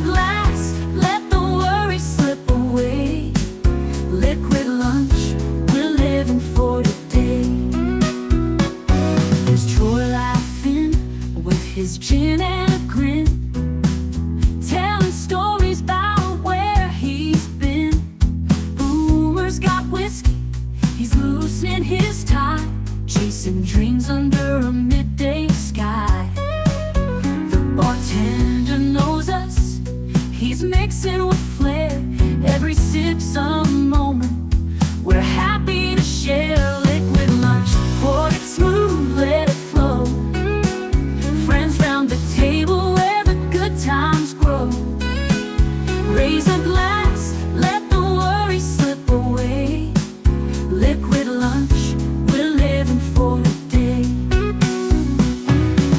glass, let the worry slip away. Liquid lunch, we're living for today. There's Troy laughing with his gin and a grin, telling stories about where he's been. Boomer's got whiskey, he's loosening his tie, chasing dreams under a midday sky. The bartender knows us, he's mixing with flair. Every sip's a moment we're happy to share. Liquid lunch, pour it smooth, let it flow. Friends round the table where the good times grow. Raise a glass, let the worry slip away. Liquid lunch, we're living for today.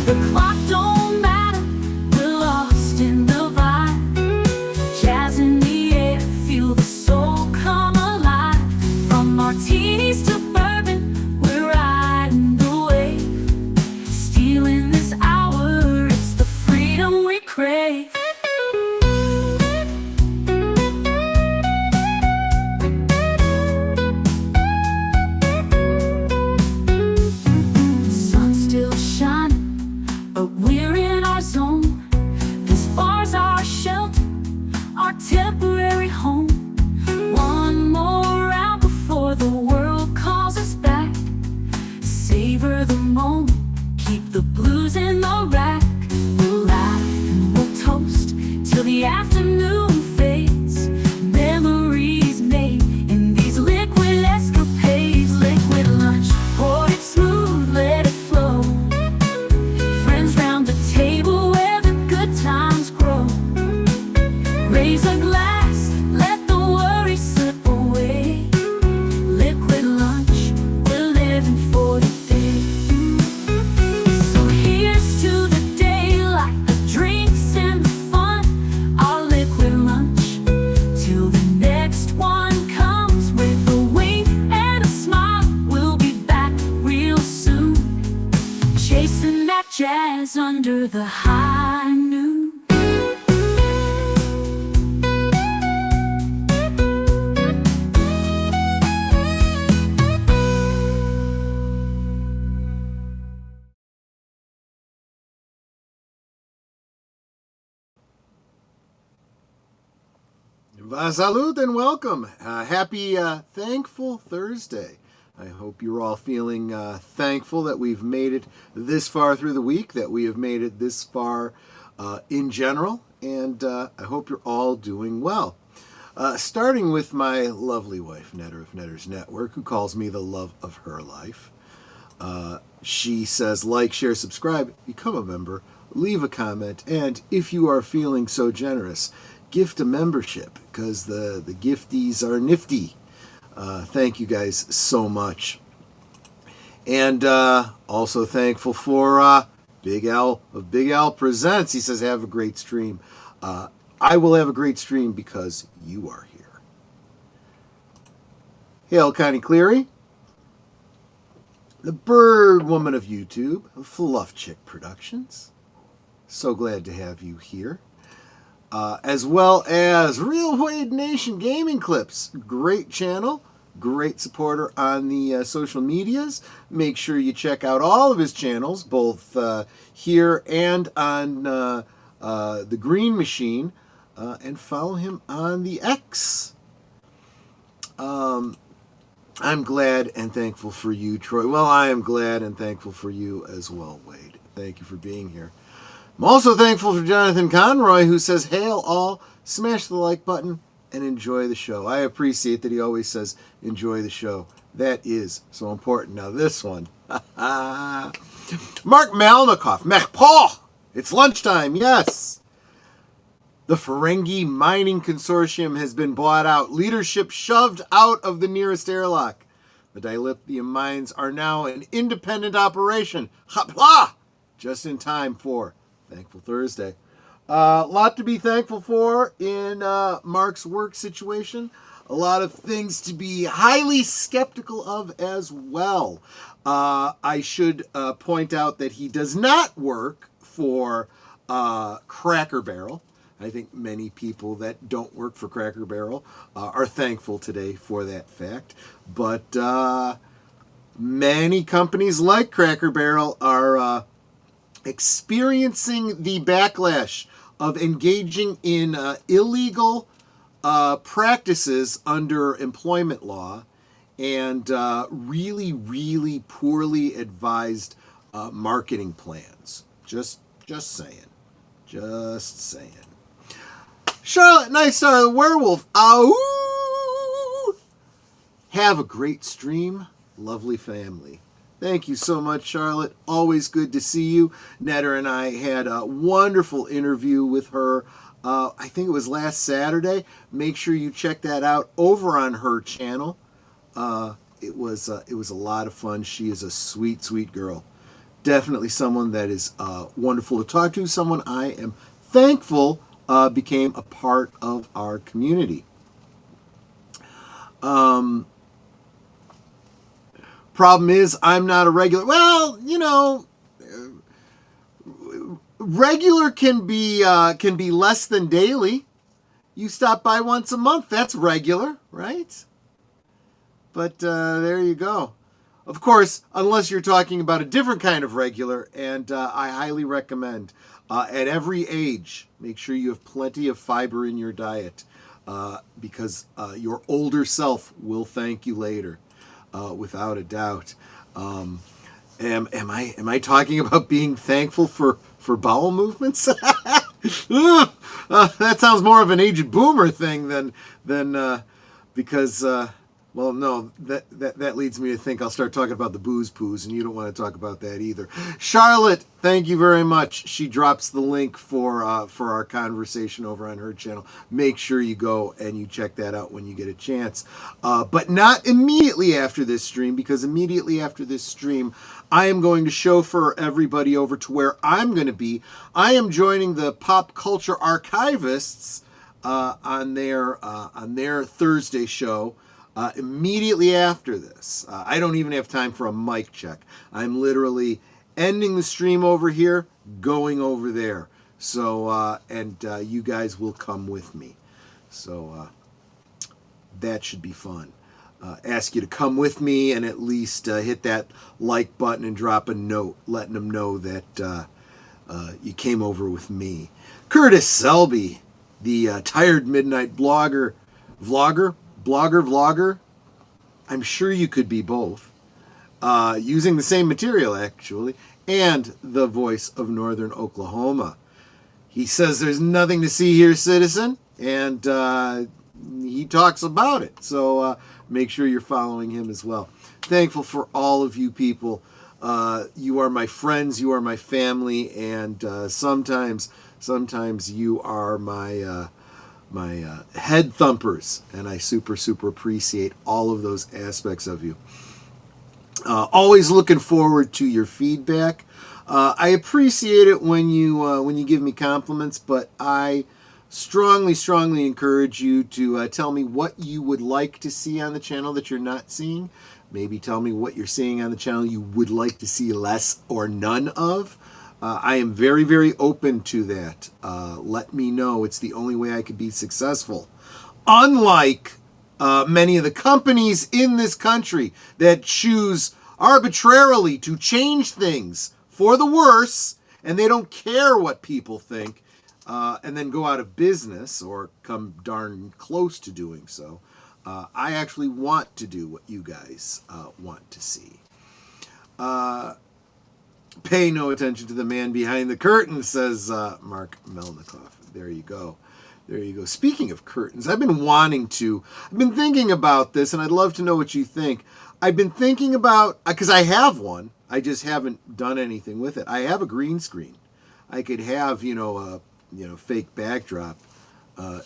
The clock don't matter, we're lost in the vibe. Jazz in the air, feel the soul come alive. From martinis to bourbon, we're riding the wave. Stealing this hour, it's the freedom we crave. Sun's still shining, but we're in our zone. This bar's our shelter, our temporary home. One more round before the world calls us back. Savor the moment, keep the blues in the rack. We'll laugh and we'll toast till the afternoon fades. Memories made in these liquid escapades. Liquid lunch, pour it smooth, let it flow. Friends round the table where the good times grow. Raise a glass, let the worry slip away. Liquid lunch, we're living for today. So here's to the daylight, the drinks and the fun. Our liquid lunch, till the next one comes. With a wink and a smile, we'll be back real soon. Chasing that jazz under the high noon. Salud and welcome. Happy Thankful Thursday. I hope you're all feeling thankful that we've made it this far through the week, that we have made it this far in general, and I hope you're all doing well. Starting with my lovely wife, Netter of Netter's Network, who calls me the love of her life. She says, like, share, subscribe, become a member, leave a comment, and if you are feeling so generous, gift a membership, because the gifties are nifty. Thank you guys so much. And also thankful for Big Al of Big Al Presents. He says, have a great stream. I will have a great stream because you are here. Hail, Connie Cleary. The Bird Woman of YouTube, Fluff Chick Productions. So glad to have you here. As well as Real Wade Nation Gaming Clips. Great channel, great supporter on the social medias. Make sure you check out all of his channels, both here and on the Green Machine, and follow him on the X. I'm glad and thankful for you, Troy. Well, I am glad and thankful for you as well, Wade. Thank you for being here. I'm also thankful for Jonathan Conroy, who says, hail all, smash the like button, and enjoy the show. I appreciate that he always says, enjoy the show. That is so important. Now this one. Mark Malnikoff. Mech Paul. It's lunchtime, yes. The Ferengi Mining Consortium has been bought out. Leadership shoved out of the nearest airlock. The dilithium mines are now an independent operation. Hopla! Just in time for Thankful Thursday. A lot to be thankful for in Mark's work situation. A lot of things to be highly skeptical of as well. I should point out that he does not work for Cracker Barrel. I think many people that don't work for Cracker Barrel are thankful today for that fact. But many companies like Cracker Barrel are experiencing the backlash of engaging in illegal practices under employment law and really, really poorly advised marketing plans. Just saying. Just saying. Charlotte Nice Werewolf. Ow! Have a great stream. Lovely family. Thank you so much, Charlotte. Always good to see you. Netter and I had a wonderful interview with her. I think it was last Saturday. Make sure you check that out over on her channel. It was a lot of fun. She is a sweet, sweet girl. Definitely someone that is wonderful to talk to. Someone I am thankful became a part of our community. Problem is, I'm not a regular. Well, you know, regular can be less than daily. You stop by once a month, that's regular, right? But there you go. Of course, unless you're talking about a different kind of regular, and I highly recommend at every age, make sure you have plenty of fiber in your diet because your older self will thank you later. Without a doubt. Am I talking about being thankful for bowel movements? That sounds more of an aged boomer thing than because well, no, that leads me to think I'll start talking about the booze poos, and you don't want to talk about that either. Charlotte, thank you very much. She drops the link for our conversation over on her channel. Make sure you go and you check that out when you get a chance. But not immediately after this stream, because immediately after this stream, I am going to chauffeur everybody over to where I'm going to be. I am joining the Pop Culture Archivists on their Thursday show. Immediately after this. I don't even have time for a mic check. I'm literally ending the stream over here, going over there. So, you guys will come with me. So, that should be fun. Ask you to come with me and at least hit that like button and drop a note letting them know that you came over with me. Curtis Selby, the Tired Midnight vlogger. I'm sure you could be both. Using the same material, actually, and the voice of Northern Oklahoma. He says there's nothing to see here, citizen, and he talks about it. So make sure you're following him as well. Thankful for all of you people. You are my friends, you are my family, and sometimes you are my head thumpers, and I super appreciate all of those aspects of you. Always looking forward to your feedback. I appreciate it when you give me compliments, but I strongly encourage you to tell me what you would like to see on the channel that you're not seeing. Maybe tell me what you're seeing on the channel you would like to see less or none of. I am very open to that. Let me know. It's the only way I could be successful. Unlike many of the companies in this country that choose arbitrarily to change things for the worse, and they don't care what people think, and then go out of business or come darn close to doing so. I actually want to do what you guys want to see. Pay no attention to the man behind the curtain, says Mark Melnikoff. There you go. There you go. Speaking of curtains, I've been thinking about this, and I'd love to know what you think. I've been thinking about, because I have one, I just haven't done anything with it. I have a green screen. I could have, a fake backdrop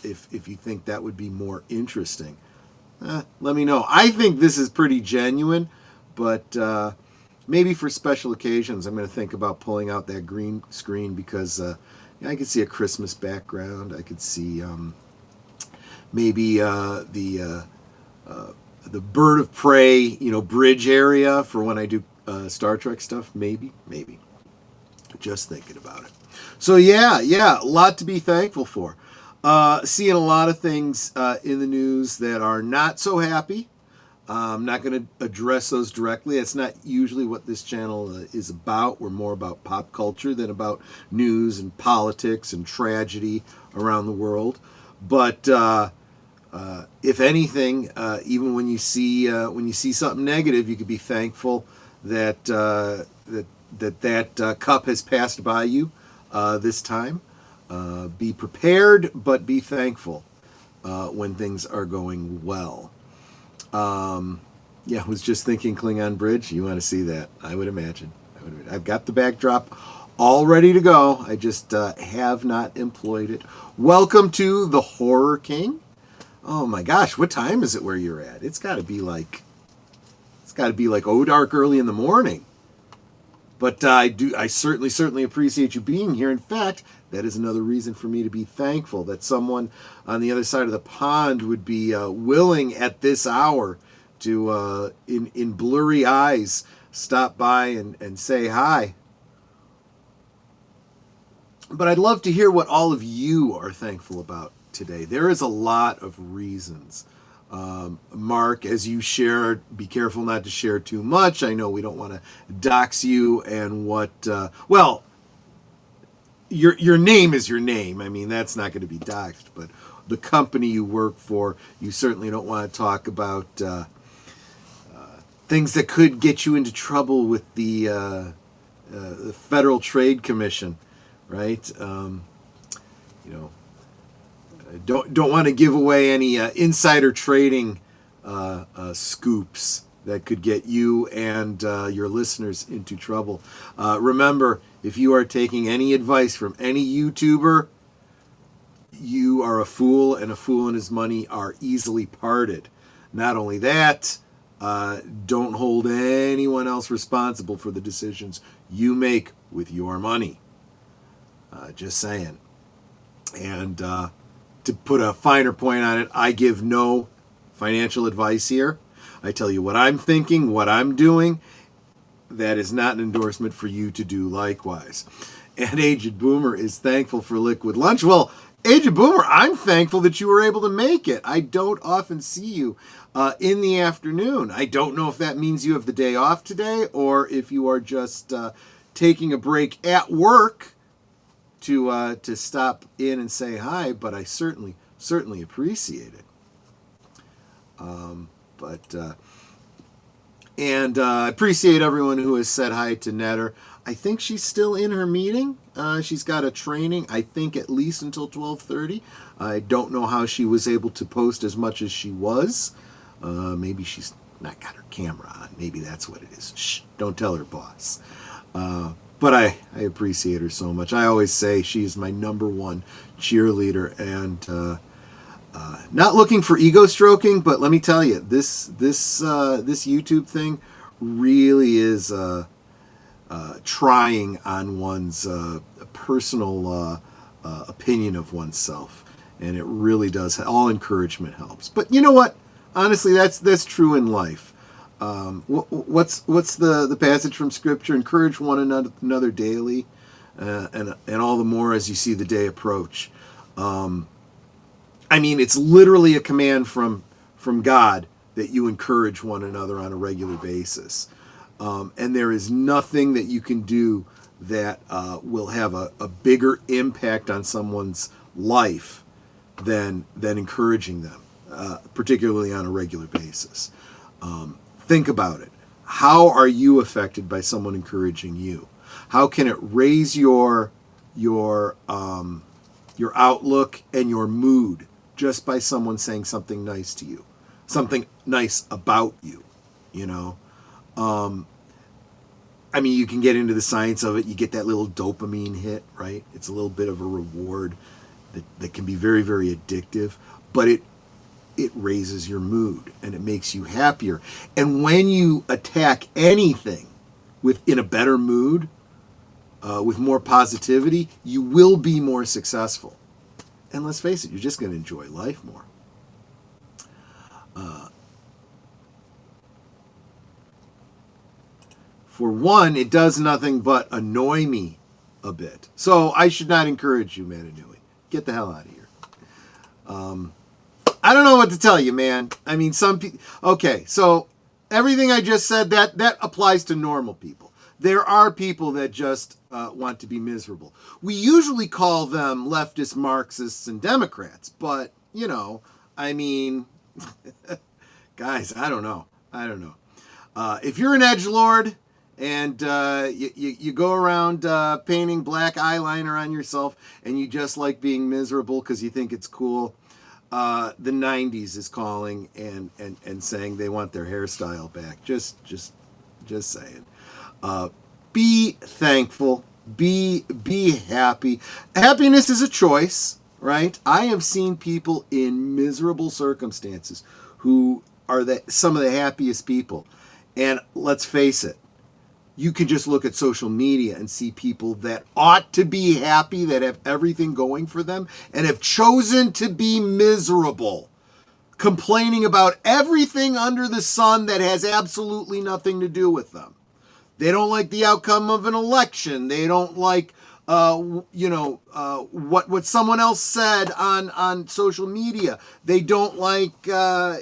if you think that would be more interesting. Let me know. I think this is pretty genuine, but maybe for special occasions, I'm going to think about pulling out that green screen because I could see a Christmas background. I could see maybe the bird of prey, bridge area for when I do Star Trek stuff. Maybe. Just thinking about it. So yeah, a lot to be thankful for. Seeing a lot of things in the news that are not so happy. I'm not going to address those directly. It's not usually what this channel is about. We're more about pop culture than about news and politics and tragedy around the world. But if anything, even when you see something negative, you could be thankful that that cup has passed by you this time. Be prepared, but be thankful when things are going well. Yeah, I was just thinking Klingon Bridge. You want to see that? I would imagine. I've got the backdrop all ready to go. I just have not employed it. Welcome to the Horror King. Oh my gosh, what time is it where you're at? It's got to be like oh dark early in the morning. But I certainly appreciate you being here. In fact, that is another reason for me to be thankful that someone on the other side of the pond would be willing at this hour to, in blurry eyes, stop by and say hi. But I'd love to hear what all of you are thankful about today. There is a lot of reasons. Mark, as you share, be careful not to share too much. I know we don't want to dox you and what, well, your name is your name. I mean, that's not going to be doxed, but the company you work for, you certainly don't want to talk about things that could get you into trouble with the Federal Trade Commission, right? Don't want to give away any insider trading scoops that could get you and your listeners into trouble. Remember, if you are taking any advice from any YouTuber, you are a fool, and a fool and his money are easily parted. Not only that, don't hold anyone else responsible for the decisions you make with your money. Just saying. And to put a finer point on it, I give no financial advice here. I tell you what I'm thinking, what I'm doing. That is not an endorsement for you to do likewise. And Aged Boomer is thankful for liquid lunch. Well, Aged Boomer, I'm thankful that you were able to make it. I don't often see you in the afternoon. I don't know if that means you have the day off today or if you are just taking a break at work to stop in and say hi, but I certainly appreciate it. And I appreciate everyone who has said hi to Netter. I think she's still in her meeting. She's got a training, I think, at least until 12:30. I don't know how she was able to post as much as she was. Maybe she's not got her camera on. Maybe that's what it is. Shh, don't tell her boss. But I appreciate her so much. I always say she is my number one cheerleader, and not looking for ego stroking, but let me tell you, this YouTube thing really is trying on one's personal opinion of oneself, and it really does. All encouragement helps. But you know what? Honestly, that's true in life. What's the passage from Scripture? Encourage one another daily, and all the more as you see the day approach. I mean, it's literally a command from God that you encourage one another on a regular basis. And there is nothing that you can do that will have a bigger impact on someone's life than encouraging them, particularly on a regular basis. Think about it. How are you affected by someone encouraging you? How can it raise your outlook and your mood just by someone saying something nice to you, something nice about you, you know? I mean, you can get into the science of it. You get that little dopamine hit, right? It's a little bit of a reward that can be very, very addictive, but it raises your mood and it makes you happier. And when you attack anything in a better mood, with more positivity, you will be more successful. And let's face it, you're just going to enjoy life more. For one, it does nothing but annoy me a bit. So I should not encourage you, Mananui. Get the hell out of here. I don't know what to tell you, man. I mean, some people. Okay, so everything I just said, that applies to normal people. There are people that just want to be miserable. We usually call them leftist Marxists and Democrats, but, you know, I mean, guys, I don't know. If you're an edgelord and you go around painting black eyeliner on yourself and you just like being miserable because you think it's cool, the 90s is calling and saying they want their hairstyle back. Just saying. Be thankful. Be happy. Happiness is a choice, right? I have seen people in miserable circumstances who are some of the happiest people. And let's face it, you can just look at social media and see people that ought to be happy, that have everything going for them, and have chosen to be miserable, complaining about everything under the sun that has absolutely nothing to do with them. They don't like the outcome of an election. They don't like, what someone else said on social media. They don't like, I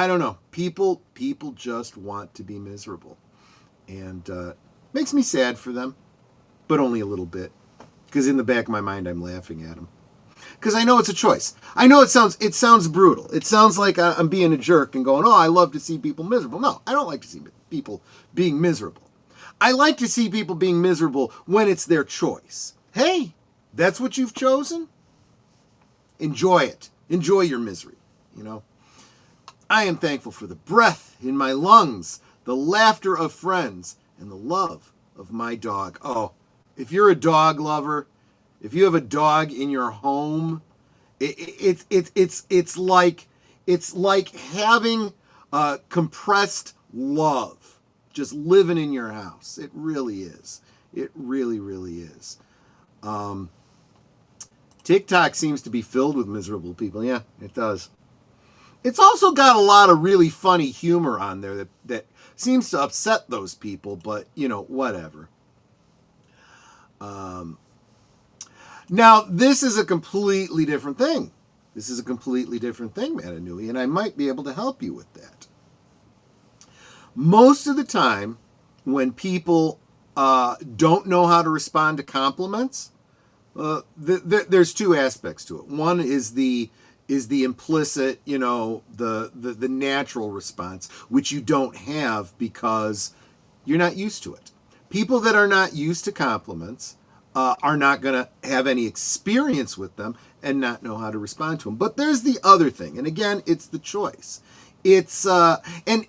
don't know. People just want to be miserable, and makes me sad for them, but only a little bit, because in the back of my mind I'm laughing at them, because I know it's a choice. I know it sounds brutal. It sounds like I'm being a jerk and going, oh, I love to see people miserable. No, I don't like to see people being miserable. I like to see people being miserable when it's their choice. Hey, that's what you've chosen. Enjoy it. Enjoy your misery, you know. I am thankful for the breath in my lungs, the laughter of friends, and the love of my dog. Oh, if you're a dog lover, if you have a dog in your home, it's like having compressed love just living in your house. It really is. It really, really is. TikTok seems to be filled with miserable people. Yeah, it does. It's also got a lot of really funny humor on there that seems to upset those people, but, you know, whatever. Now, this is a completely different thing. Matanui, and I might be able to help you with that. Most of the time, when people don't know how to respond to compliments, there's two aspects to it. One is the implicit, you know, the natural response, which you don't have because you're not used to it. People that are not used to compliments are not going to have any experience with them and not know how to respond to them. But there's the other thing, and again, it's the choice. It's and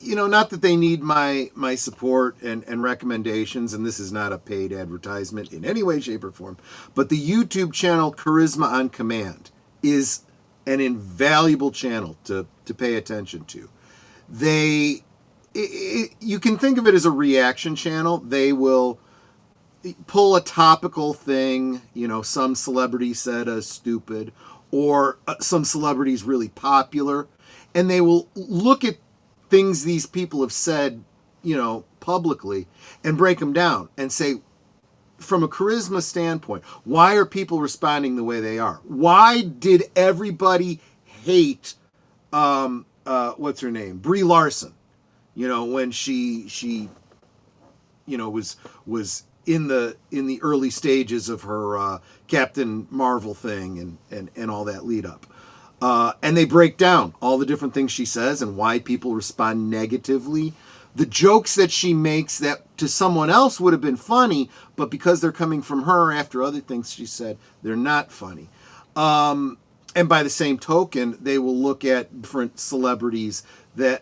you know, not that they need my support and recommendations, and this is not a paid advertisement in any way, shape, or form, but the YouTube channel Charisma on Command is an invaluable channel to pay attention to. You can think of it as a reaction channel. They will pull a topical thing, you know, some celebrity said as stupid, or some celebrity's really popular, and they will look at things these people have said, you know, publicly, and break them down and say, from a charisma standpoint, why are people responding the way they are? Why did everybody hate what's her name, Brie Larson? You know, when she you know was in the early stages of her Captain Marvel thing and all that lead up. And they break down all the different things she says and why people respond negatively. The jokes that she makes that to someone else would have been funny, but because they're coming from her after other things she said, they're not funny. And by the same token, they will look at different celebrities that,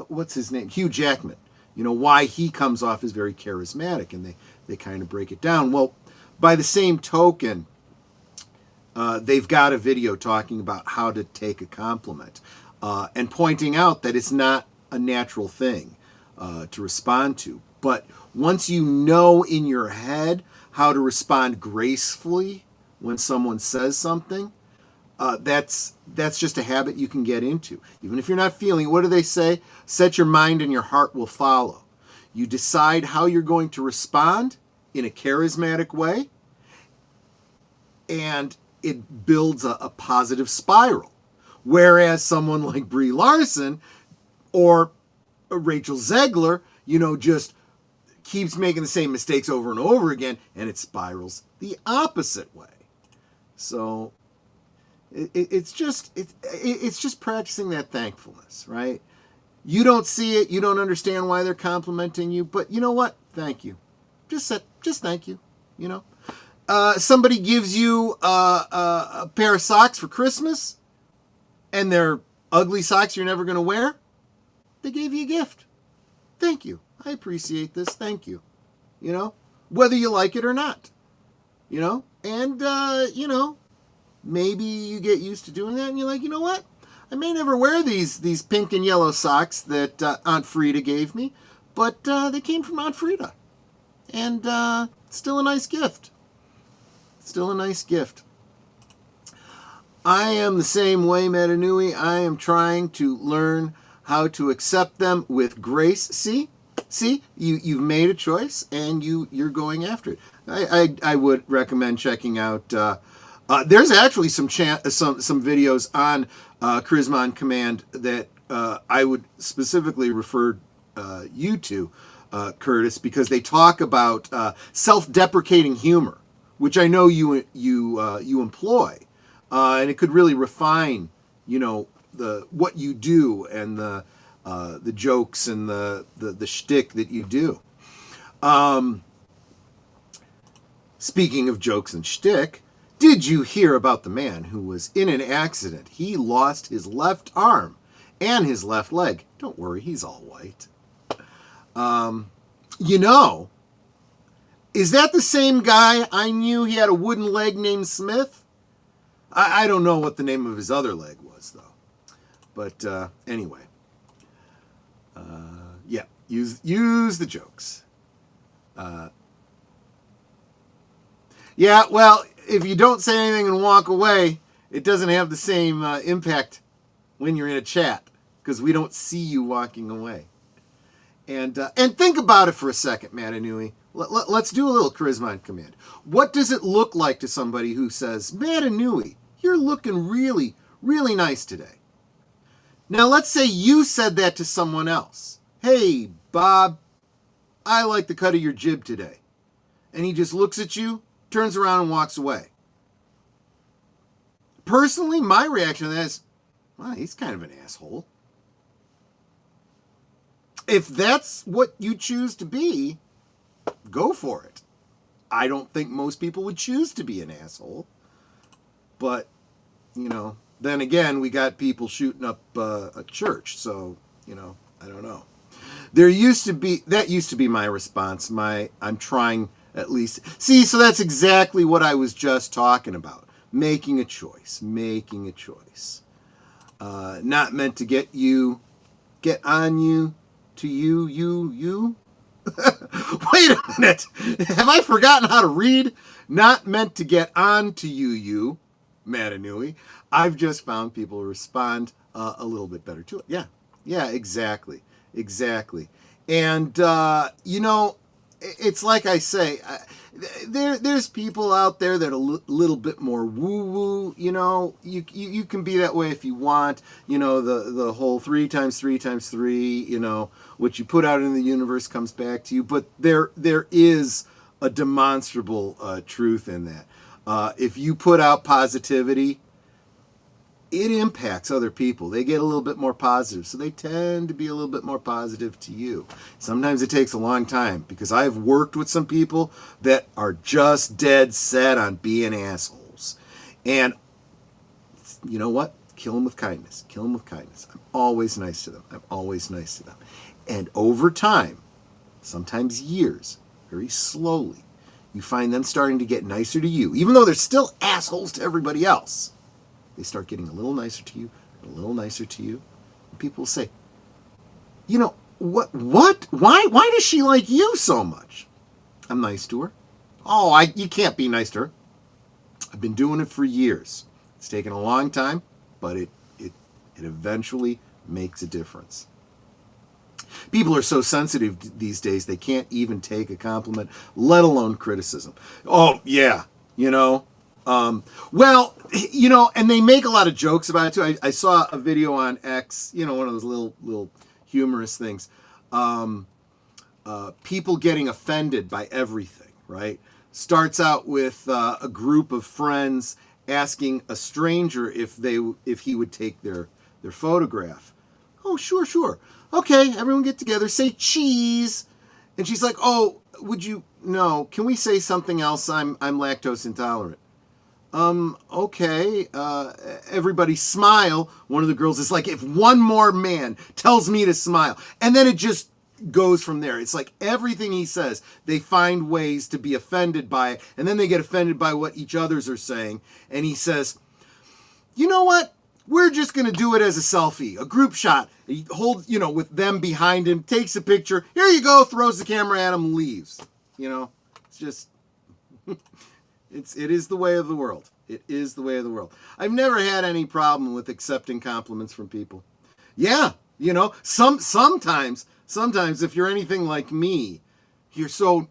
what's his name? Hugh Jackman. You know, why he comes off as very charismatic, and they kind of break it down. Well, by the same token, they've got a video talking about how to take a compliment and pointing out that it's not a natural thing to respond to. But once you know in your head how to respond gracefully when someone says something, that's just a habit you can get into. Even if you're not feeling it, what do they say? Set your mind and your heart will follow. You decide how you're going to respond in a charismatic way, and it builds a positive spiral. Whereas someone like Brie Larson or Rachel Zegler, just keeps making the same mistakes over and over again, and it spirals the opposite way. So it's just practicing that thankfulness, right? You don't see it, you don't understand why they're complimenting you, but you know what? Thank you. Just thank you. Somebody gives you a pair of socks for Christmas, and they're ugly socks you're never going to wear. They gave you a gift. Thank you. I appreciate this. Thank you. Whether you like it or not. And maybe you get used to doing that, and you're like, you know what? I may never wear these pink and yellow socks that Aunt Frida gave me, but they came from Aunt Frida. And it's still a nice gift. Still a nice gift. I am the same way, Metanui. I am trying to learn how to accept them with grace. See, you've made a choice, and you're going after it. I would recommend checking out. There's actually some videos on Charisma on Command that I would specifically refer you to, Curtis, because they talk about self-deprecating humor, which I know you employ, and it could really refine, what you do and the jokes and the shtick that you do. Speaking of jokes and shtick, did you hear about the man who was in an accident? He lost his left arm and his left leg. Don't worry, he's all white. Is that the same guy I knew? He had a wooden leg named Smith? I don't know what the name of his other leg was, though. But anyway. Yeah, use the jokes. Yeah, well, if you don't say anything and walk away, it doesn't have the same impact when you're in a chat, because we don't see you walking away. And think about it for a second, Matanui. Let's do a little Charisma on Command. What does it look like to somebody who says, Matanui, you're looking really, really nice today? Now, let's say you said that to someone else. Hey, Bob, I like the cut of your jib today. And he just looks at you, turns around, and walks away. Personally, my reaction to that is, well, he's kind of an asshole. If that's what you choose to be, go for it. I don't think most people would choose to be an asshole. But, then again, we got people shooting up a church. So, I don't know. That used to be my response. I'm trying at least. See, so that's exactly what I was just talking about. Making a choice. Not meant to get on you, to you. Wait a minute. Have I forgotten how to read? Not meant to get on to you, Matanui. I've just found people respond a little bit better to it. Yeah, exactly. And, it's like I say, there's people out there that are a little bit more woo-woo, you can be that way if you want, the whole 3 times 3 times 3, what you put out in the universe comes back to you, but there is a demonstrable truth in that. If you put out positivity, it impacts other people. They get a little bit more positive, so they tend to be a little bit more positive to you. Sometimes it takes a long time, because I've worked with some people that are just dead set on being assholes. And you know what? Kill them with kindness. I'm always nice to them. And over time, sometimes years, very slowly, you find them starting to get nicer to you, even though they're still assholes to everybody else. They start getting a little nicer to you. And people will say, what? Why does she like you so much? I'm nice to her. Oh, you can't be nice to her. I've been doing it for years. It's taken a long time, but it eventually makes a difference. People are so sensitive these days, they can't even take a compliment, let alone criticism. Oh, yeah, Well, and they make a lot of jokes about it too. I saw a video on X, one of those little humorous things. People getting offended by everything, right? Starts out with a group of friends asking a stranger if he would take their photograph. Oh, sure. Okay, everyone get together, say cheese. And she's like, oh, no, can we say something else? I'm lactose intolerant. Okay, everybody smile. One of the girls is like, if one more man tells me to smile. And then it just goes from there. It's like everything he says, they find ways to be offended by it. And then they get offended by what each others are saying. And he says, you know what? We're just going to do it as a selfie, a group shot. He holds, with them behind him, takes a picture. Here you go, throws the camera at him, leaves. It's just... It is the way of the world. It is the way of the world. I've never had any problem with accepting compliments from people. Yeah, sometimes if you're anything like me, you're so...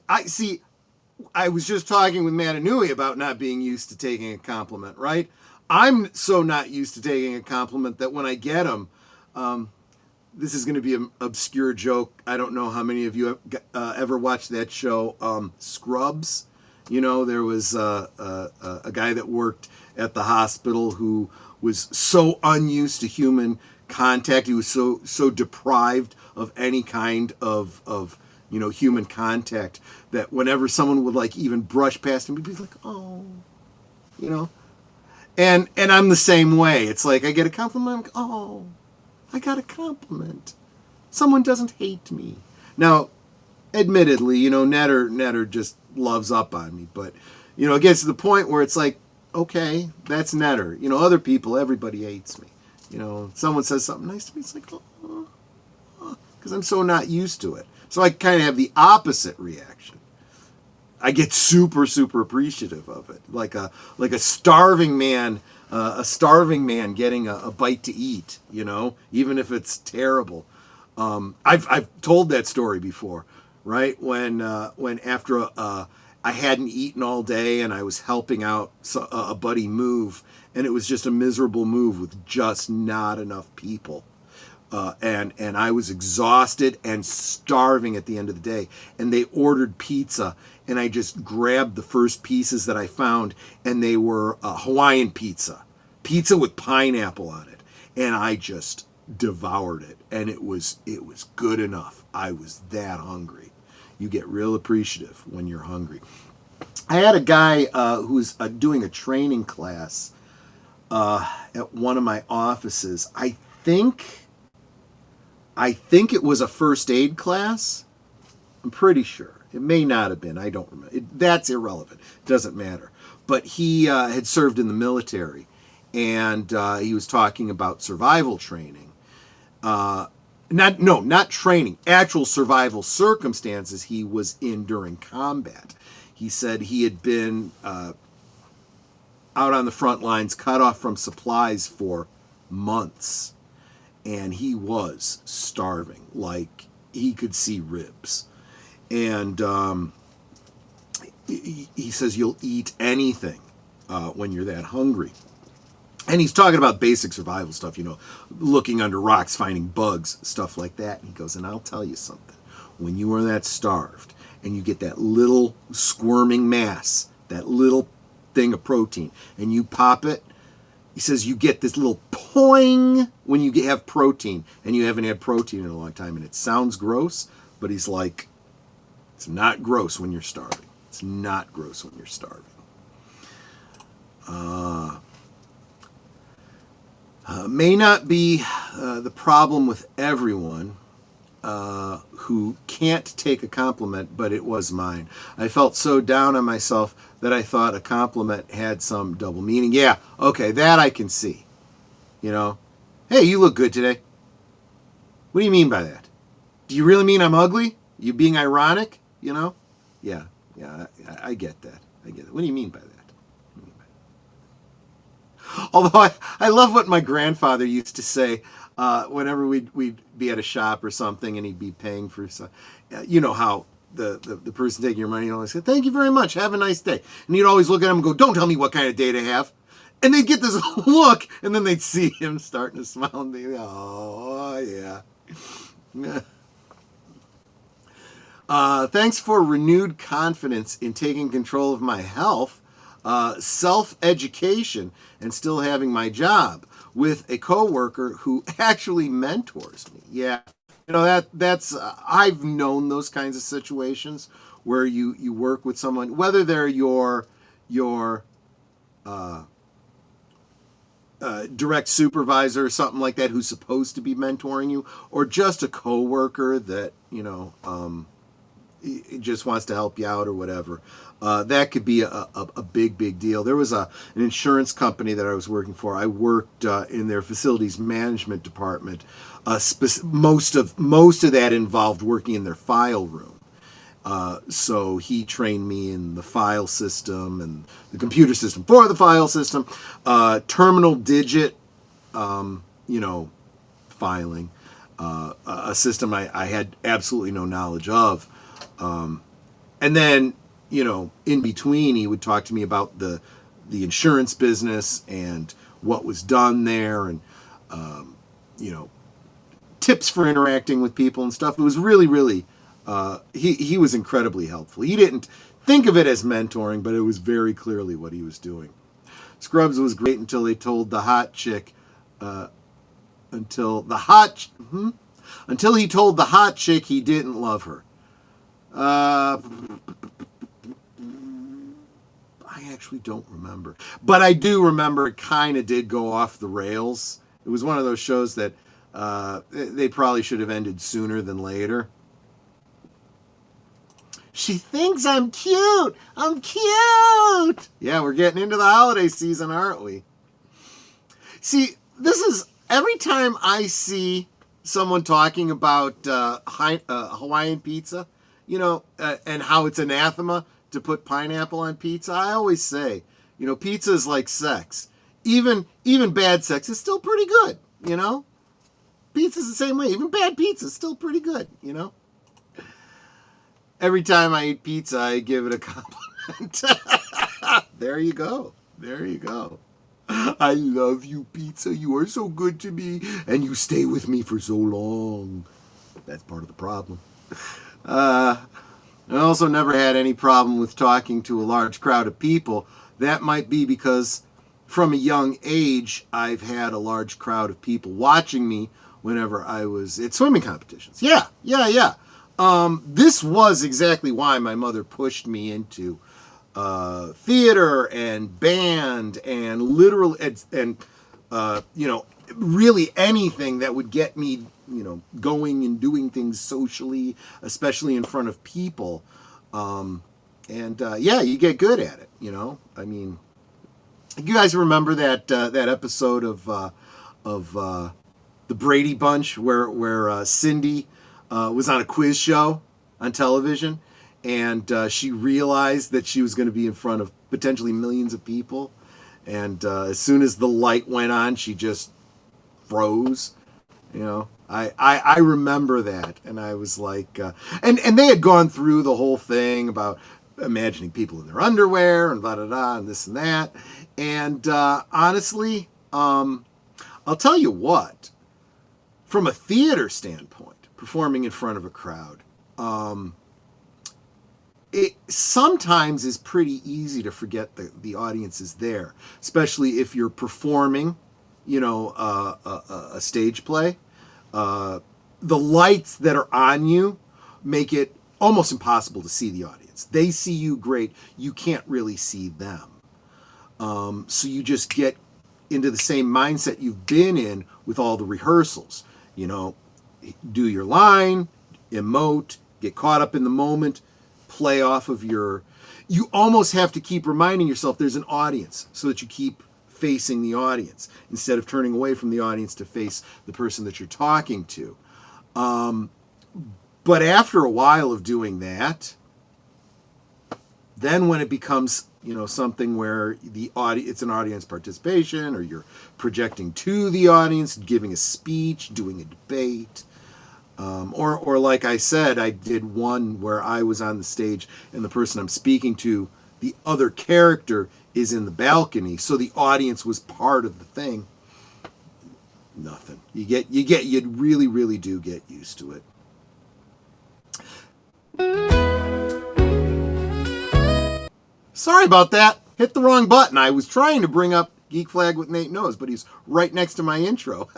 I was just talking with Matanui about not being used to taking a compliment, right? I'm so not used to taking a compliment that when I get them, this is going to be an obscure joke. I don't know how many of you have ever watched that show, Scrubs. There was a guy that worked at the hospital who was so unused to human contact. He was so deprived of any kind of human contact that whenever someone would even brush past him, he'd be like, oh, And I'm the same way. It's like I get a compliment, I'm like, oh, I got a compliment. Someone doesn't hate me. Now, admittedly, Netter just loves up on me, but it gets to the point where it's like, okay, that's Netter. Other people, everybody hates me. Someone says something nice to me, it's like, oh, because I'm so not used to it. So I kind of have the opposite reaction. I get super, super appreciative of it, like a starving man, getting a bite to eat. Even if it's terrible. I've told that story before. Right when after I hadn't eaten all day and I was helping out a buddy move, and it was just a miserable move with just not enough people, and I was exhausted and starving at the end of the day, and they ordered pizza, and I just grabbed the first pieces that I found, and they were Hawaiian pizza with pineapple on it, and I just devoured it, and it was good enough. I was that hungry. You get real appreciative when you're hungry. I had a guy who's doing a training class at one of my offices. I think it was a first aid class. I'm pretty sure. It may not have been. I don't remember. That's irrelevant. It doesn't matter. But he had served in the military, and he was talking about survival training. Not training, actual survival circumstances he was in during combat. He said he had been out on the front lines, cut off from supplies for months, and he was starving, like he could see ribs. And he says you'll eat anything when you're that hungry. And he's talking about basic survival stuff, looking under rocks, finding bugs, stuff like that. And he goes, and I'll tell you something. When you are that starved and you get that little squirming mass, that little thing of protein, and you pop it, he says you get this little poing when you have protein, and you haven't had protein in a long time. And it sounds gross, but he's like, it's not gross when you're starving. It's not gross when you're starving. May not be the problem with everyone who can't take a compliment, but it was mine. I felt so down on myself that I thought a compliment had some double meaning. Yeah, okay, that I can see. Hey, you look good today. What do you mean by that? Do you really mean I'm ugly? You being ironic? Yeah, I get that. What do you mean by that? Although I love what my grandfather used to say whenever we'd be at a shop or something and he'd be paying for something. You know how the person taking your money always said, "Thank you very much. Have a nice day." And you'd always look at him and go, "Don't tell me what kind of day to have." And they'd get this look, and then they'd see him starting to smile, and they'd go, "Oh, yeah." Thanks for renewed confidence in taking control of my health, self-education, and still having my job with a coworker who actually mentors me. Yeah, that's I've known those kinds of situations where you work with someone, whether they're your direct supervisor or something like that, who's supposed to be mentoring you, or just a coworker that just wants to help you out or whatever. That could be a big deal. There was an insurance company that I was working for. I worked in their facilities management department. Most of that involved working in their file room. So he trained me in the file system and the computer system for the file system, terminal digit, filing, a system I had absolutely no knowledge of. And then, in between, he would talk to me about the insurance business and what was done there, and, tips for interacting with people and stuff. It was really, he was incredibly helpful. He didn't think of it as mentoring, but it was very clearly what he was doing. Scrubs was great until they told the hot chick, until he told the hot chick he didn't love her. I actually don't remember, but I do remember it kind of did go off the rails. It was one of those shows that they probably should have ended sooner than later. She thinks I'm cute. I'm cute. Yeah, we're getting into the holiday season, aren't we? See, this is every time I see someone talking about Hawaiian pizza, and how it's anathema to put pineapple on pizza, I always say, pizza is like sex. Even bad sex is still pretty good, Pizza's the same way. Even bad pizza is still pretty good, Every time I eat pizza, I give it a compliment. There you go. I love you, pizza. You are so good to me, and you stay with me for so long. That's part of the problem. I also never had any problem with talking to a large crowd of people. That might be because from a young age, I've had a large crowd of people watching me whenever I was at swimming competitions. Yeah. This was exactly why my mother pushed me into theater and band and literal and really anything that would get me going and doing things socially, especially in front of people. You get good at it, I mean, you guys remember that episode of the Brady Bunch where Cindy was on a quiz show on television, and she realized that she was going to be in front of potentially millions of people, and as soon as the light went on, she just froze. I remember that, and I was like, and they had gone through the whole thing about imagining people in their underwear and blah, blah, blah, and this and that. And honestly, I'll tell you what, from a theater standpoint, performing in front of a crowd, it sometimes is pretty easy to forget the audience is there, especially if you're performing, a stage play. The lights that are on you make it almost impossible to see the audience. They see you great. You can't really see them. So you just get into the same mindset you've been in with all the rehearsals. Do your line, emote, get caught up in the moment, play off of you almost have to keep reminding yourself there's an audience so that you keep facing the audience instead of turning away from the audience to face the person that you're talking to. But after a while of doing that, then when it becomes, something where it's an audience participation, or you're projecting to the audience, giving a speech, doing a debate, Or like I said, I did one where I was on the stage and the person I'm speaking to, the other character is in the balcony, so the audience was part of the thing. Nothing. You really, really do get used to it. Sorry about that. Hit the wrong button. I was trying to bring up Geek Flag with Nate Knows, but he's right next to my intro.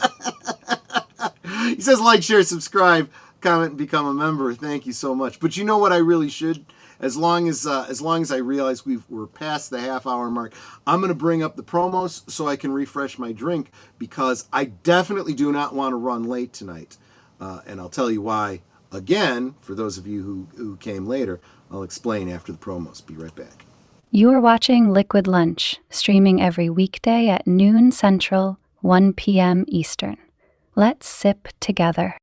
He says like, share, subscribe, comment, and become a member. Thank you so much. But you know what I really should? As long as I realize we're past the half-hour mark, I'm going to bring up the promos so I can refresh my drink, because I definitely do not want to run late tonight. And I'll tell you why. Again, for those of you who came later, I'll explain after the promos. Be right back. You are watching Liquid Lunch, streaming every weekday at noon Central, 1 p.m. Eastern. Let's sip together.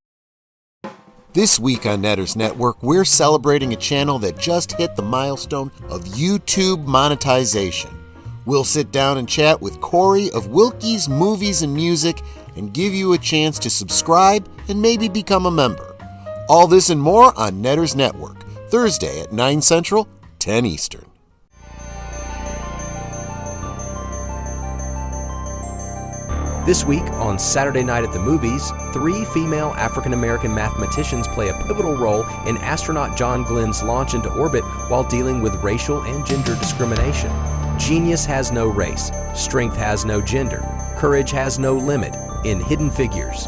This week on Netters Network, we're celebrating a channel that just hit the milestone of YouTube monetization. We'll sit down and chat with Corey of Wilky's Movies and Music and give you a chance to subscribe and maybe become a member. All this and more on Netters Network, Thursday at 9 Central, 10 Eastern. This week on Saturday Night at the Movies, 3 female African-American mathematicians play a pivotal role in astronaut John Glenn's launch into orbit while dealing with racial and gender discrimination. Genius has no race, strength has no gender, courage has no limit in Hidden Figures.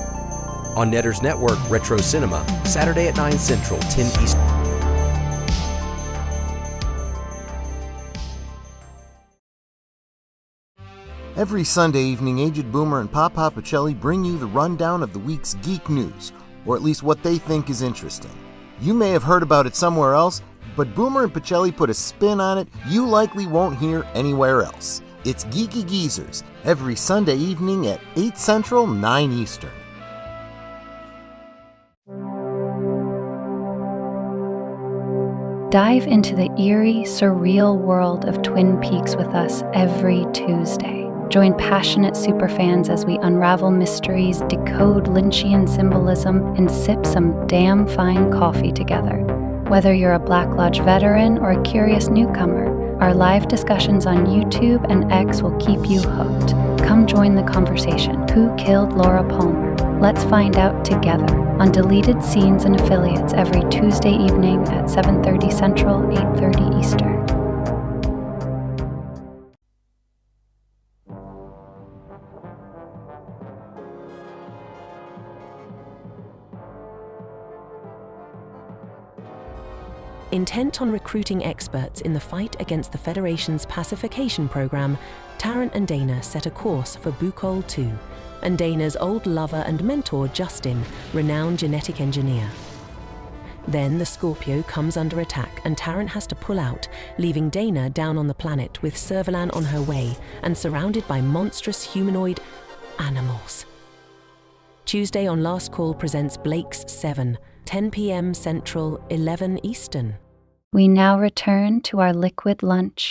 On Netters Network Retro Cinema, Saturday at 9 Central, 10 Eastern. Every Sunday evening, Aged Boomer and Papa Pacelli bring you the rundown of the week's geek news, or at least what they think is interesting. You may have heard about it somewhere else, but Boomer and Pacelli put a spin on it you likely won't hear anywhere else. It's Geeky Geezers, every Sunday evening at 8 Central, 9 Eastern. Dive into the eerie, surreal world of Twin Peaks with us every Tuesday. Join passionate superfans as we unravel mysteries, decode Lynchian symbolism, and sip some damn fine coffee together. Whether you're a Black Lodge veteran or a curious newcomer, our live discussions on YouTube and X will keep you hooked. Come join the conversation. Who killed Laura Palmer? Let's find out together on Deleted Scenes and Affiliates every Tuesday evening at 7:30 Central, 8:30 Eastern. Intent on recruiting experts in the fight against the Federation's pacification program, Tarrant and Dana set a course for Bukol 2, and Dana's old lover and mentor Justin, renowned genetic engineer. Then the Scorpio comes under attack and Tarrant has to pull out, leaving Dana down on the planet with Servalan on her way and surrounded by monstrous humanoid animals. Tuesday on Last Call presents Blake's 7, 10 p.m. Central, 11 Eastern. We now return to our liquid lunch.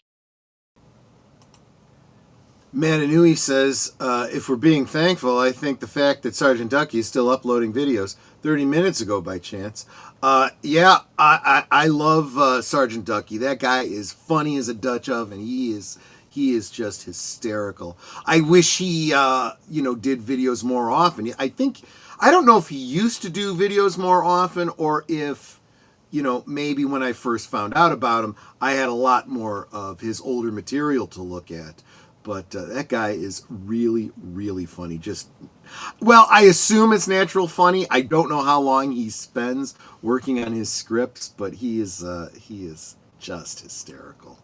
Mananui says, if we're being thankful, I think the fact that Sergeant Ducky is still uploading videos 30 minutes ago by chance. I love Sergeant Ducky. That guy is funny as a Dutch oven. He is just hysterical. I wish he, did videos more often. I don't know if he used to do videos more often or if, maybe when I first found out about him, I had a lot more of his older material to look at. But that guy is really, really funny. I assume it's natural funny. I don't know how long he spends working on his scripts, but he is just hysterical.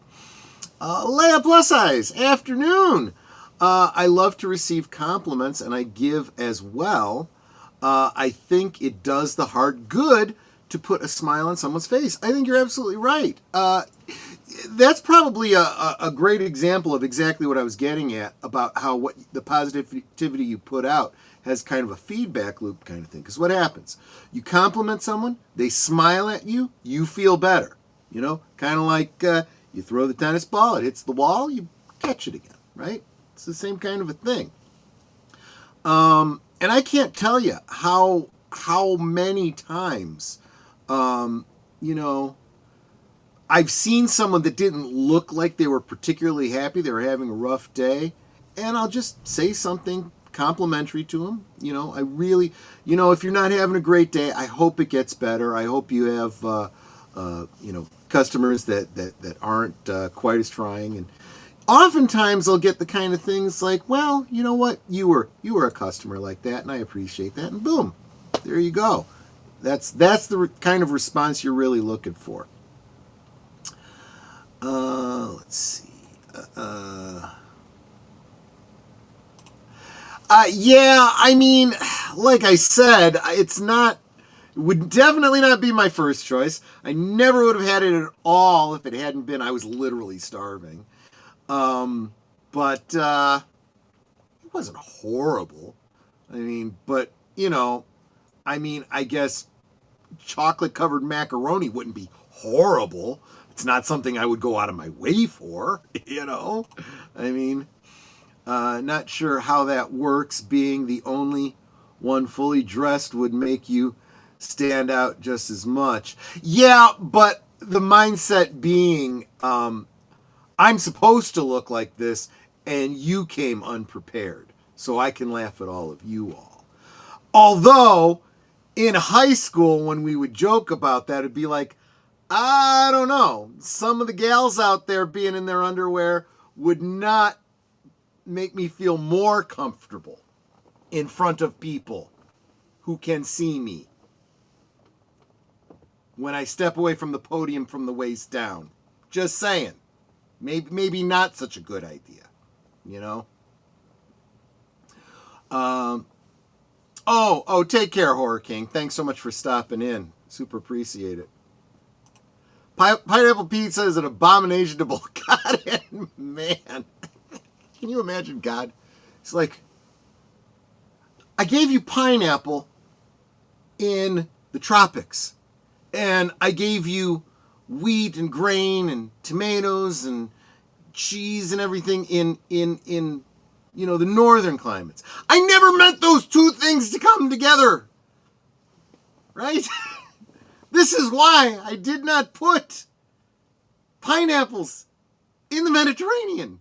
Leia Plus Size, afternoon. I love to receive compliments, and I give as well. I think it does the heart good to put a smile on someone's face. I think you're absolutely right. That's probably a great example of exactly what I was getting at about how what the positivity you put out has kind of a feedback loop kind of thing. Because what happens? You compliment someone, they smile at you, you feel better. Kind of like you throw the tennis ball, it hits the wall, you catch it again, right? It's the same kind of a thing. And I can't tell you how how many times, you know, I've seen someone that didn't look like they were particularly happy, they were having a rough day, and I'll just say something complimentary to them. You know, I really, you know, if you're not having a great day, I hope it gets better. I hope you have, you know, customers that aren't quite as trying. And oftentimes I'll get the kind of things like, well, you know what, you were a customer like that, and I appreciate that, and boom, there you go. That's the kind of response you're really looking for. Let's see. Yeah, I mean, like I said, it would definitely not be my first choice. I never would have had it at all if it hadn't been, I was literally starving. But it wasn't horrible. I mean, but, you know, I mean, I guess chocolate-covered macaroni wouldn't be horrible. It's not something I would go out of my way for, you know? I mean, not sure how that works. Being the only one fully dressed would make you stand out just as much. Yeah, but the mindset being, I'm supposed to look like this, and you came unprepared, so I can laugh at all of you all. Although, in high school, when we would joke about that, it'd be like, I don't know, some of the gals out there being in their underwear would not make me feel more comfortable in front of people who can see me when I step away from the podium from the waist down. Just saying. Maybe not such a good idea, you know? Oh, take care, Horror King. Thanks so much for stopping in. Super appreciate it. Pineapple pizza is an abomination to both God and man. Can you imagine God? It's like, I gave you pineapple in the tropics, and I gave you wheat and grain and tomatoes and cheese and everything in you know, the northern climates. I never meant those two things to come together. Right? This is why I did not put pineapples in the Mediterranean.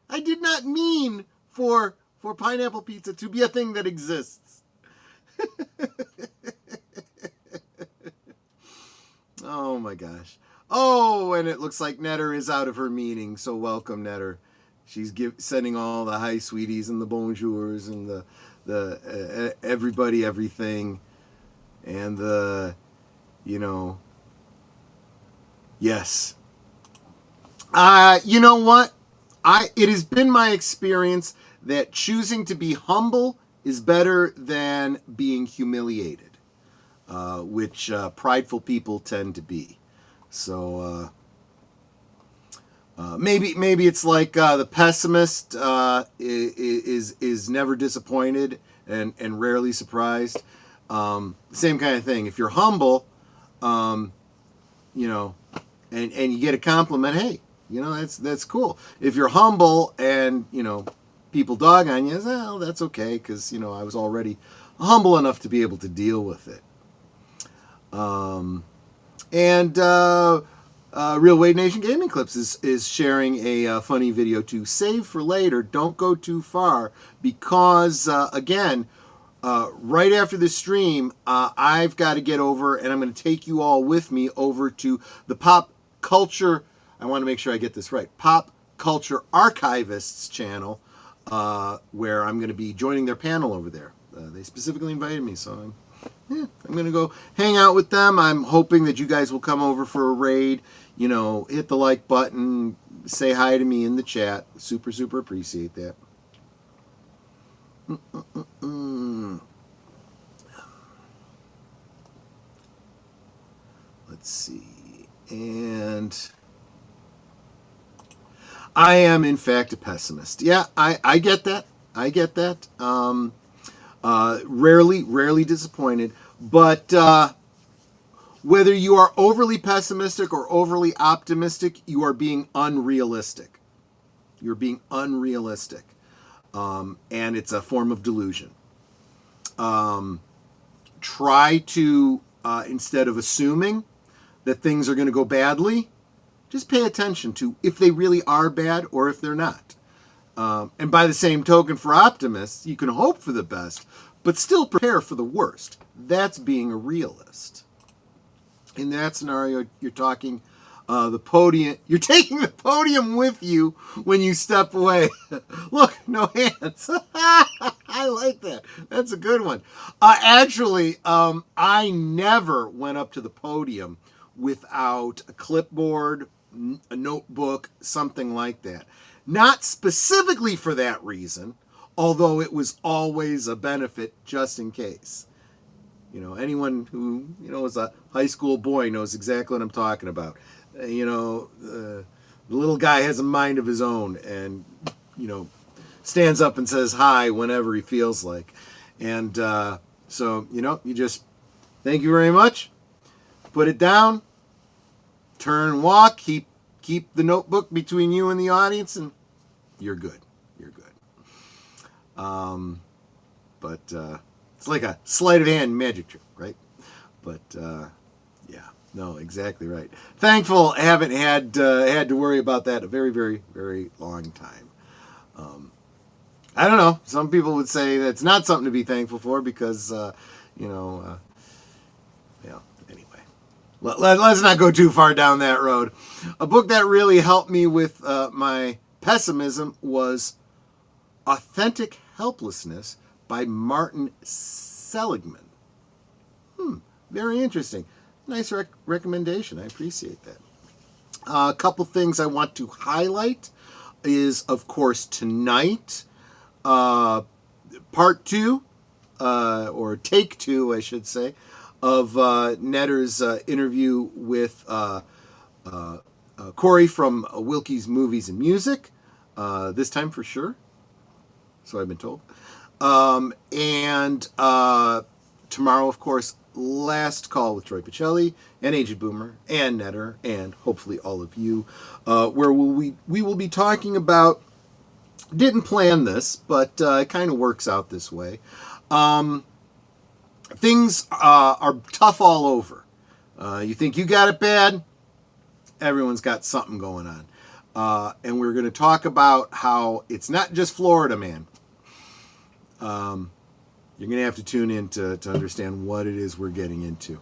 I did not mean for pineapple pizza to be a thing that exists. Oh my gosh. Oh, and it looks like Netter is out of her meeting, so welcome, Netter. She's sending all the hi sweeties and the bonjours and the everybody everything and the, you know, yes. You know what? It has been my experience that choosing to be humble is better than being humiliated, which prideful people tend to be. So maybe it's like the pessimist is never disappointed and rarely surprised. Same kind of thing. If you're humble, you know, and you get a compliment, hey, you know, that's cool. If you're humble and, you know, people dog on you, well, that's okay, because, you know, I was already humble enough to be able to deal with it. Real Wade Nation Gaming Clips is sharing a funny video to save for later. Don't go too far, because, again, right after the stream, I've got to get over, and I'm going to take you all with me over to the Pop Culture, I want to make sure I get this right, Pop Culture Archivists channel, where I'm going to be joining their panel over there. They specifically invited me, so I'm going to go hang out with them. I'm hoping that you guys will come over for a raid. You know, hit the like button, say hi to me in the chat. Super, super appreciate that. Let's see. And I am, in fact, a pessimist. Yeah, I get that. I get that. Rarely disappointed. But whether you are overly pessimistic or overly optimistic, you are being unrealistic. You're being unrealistic. And it's a form of delusion. try to, instead of assuming that things are going to go badly, just pay attention to if they really are bad or if they're not. And by the same token, for optimists, you can hope for the best, but still prepare for the worst. That's being a realist. In that scenario, you're talking the podium. You're taking the podium with you when you step away. Look, no hands. I like that. That's a good one. Actually, I never went up to the podium without a clipboard, a notebook, something like that. Not specifically for that reason, although it was always a benefit just in case. You know, anyone who, is a high school boy knows exactly what I'm talking about. The little guy has a mind of his own and, stands up and says hi whenever he feels like. And so, you just, thank you very much. Put it down, turn and walk, keep the notebook between you and the audience, and you're good. You're good. But it's like a sleight of hand magic trick, right? But yeah, no, exactly right. Thankful I haven't had to worry about that a very, very, very long time. I don't know. Some people would say that's not something to be thankful for because, anyway. Let's not go too far down that road. A book that really helped me with my pessimism was Authentic Helplessness by Martin Seligman. Very interesting. Nice recommendation. I appreciate that. A couple things I want to highlight is, of course, tonight, part 2, or take 2, I should say, of Netter's interview with Corey from Wilky's Movies and Music, this time for sure, so I've been told. And tomorrow, of course, Last Call with Troy Pacelli and Aged Boomer and Netter and hopefully all of you, where we will be talking about, didn't plan this, but it kind of works out this way. Things are tough all over. You think you got it bad? Everyone's got something going on. And we're going to talk about how it's not just Florida, man. You're going to have to tune in to understand what it is we're getting into.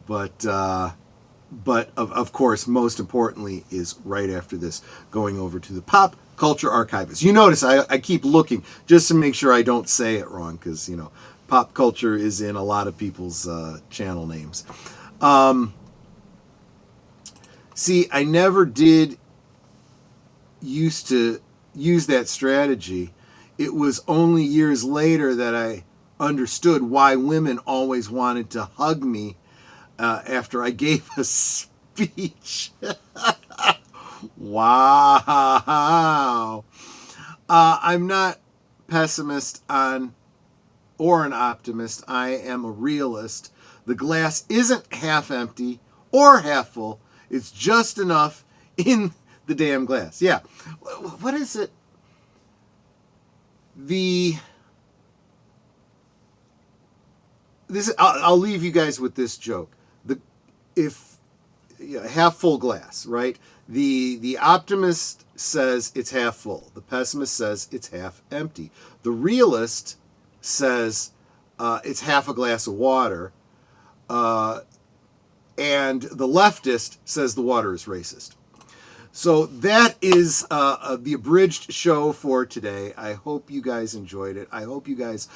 But of course, most importantly is right after this, going over to the Pop Culture Archivist. You notice I keep looking just to make sure I don't say it wrong, because, pop culture is in a lot of people's channel names. See, I never did used to use that strategy. It was only years later that I understood why women always wanted to hug me after I gave a speech. Wow. I'm not pessimist or an optimist. I am a realist. The glass isn't half empty or half full. It's just enough in the damn glass. Yeah. What is it? I'll leave you guys with this joke. Half full glass, right? The optimist says it's half full. The pessimist says it's half empty. The realist says it's half a glass of water. And the leftist says the water is racist. So that is the abridged show for today. I hope you guys enjoyed it. I hope you guys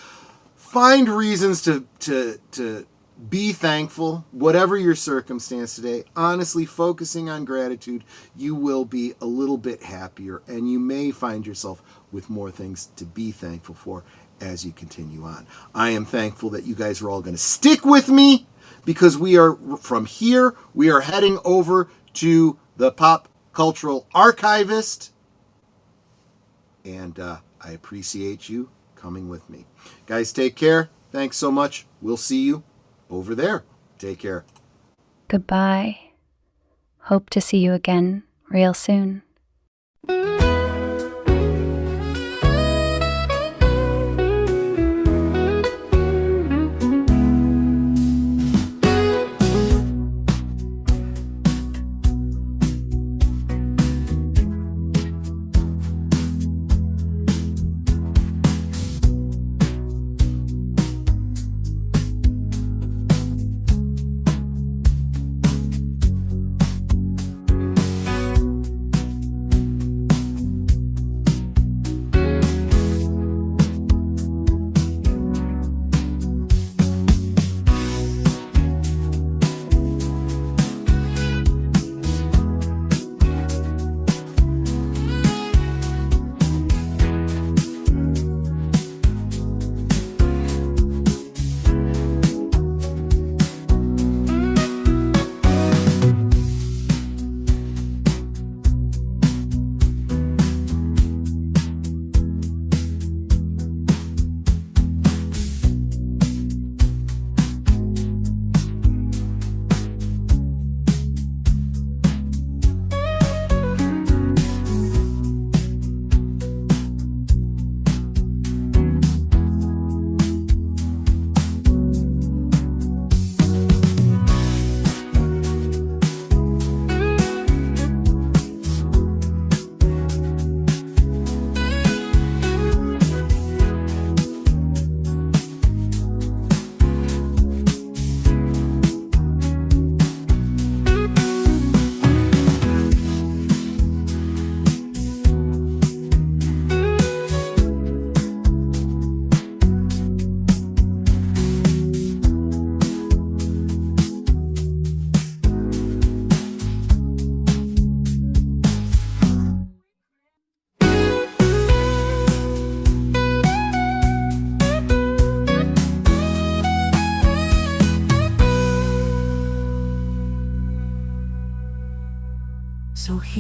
find reasons to be thankful, whatever your circumstance today. Honestly, focusing on gratitude, you will be a little bit happier, and you may find yourself with more things to be thankful for as you continue on. I am thankful that you guys are all going to stick with me, because we are, from here, we are heading over to the Pop Cultural Archivist, and I appreciate you coming with me. Guys, take care. Thanks so much. We'll see you over there. Take care. Goodbye. Hope to see you again real soon.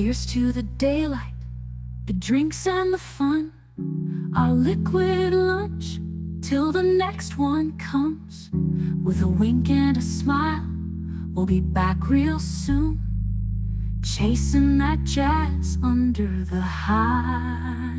Here's to the daylight, the drinks and the fun, our liquid lunch, till the next one comes. With a wink and a smile, we'll be back real soon, chasing that jazz under the high